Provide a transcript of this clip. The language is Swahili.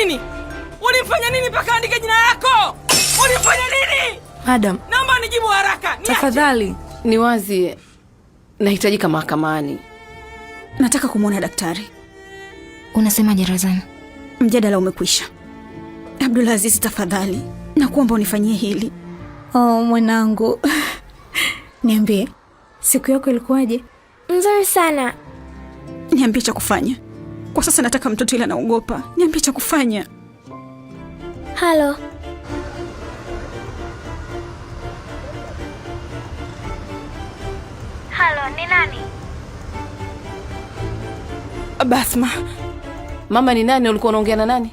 nini? Ulimfanya nini mpaka andike jina lako? Ulifanya nini? Madam, naomba nijibu haraka. Tafadhali. Ni wazi nahitajika mahakamani. Nataka kumwona daktari. Unasemaje Razan? Mjadala umekwisha. Abdulaziz, tafadhali nakuomba unifanyie hili. Oh mwanangu. Niambie, siku yako ilikuwaje? Nzuri sana. Niambie cha kufanya. Kwa sasa nataka mtoto ila naogopa. Niambie cha kufanya. Halo. Halo, ni nani? Basma. Mama, ni nani? Ulikuwa unaongea na nani?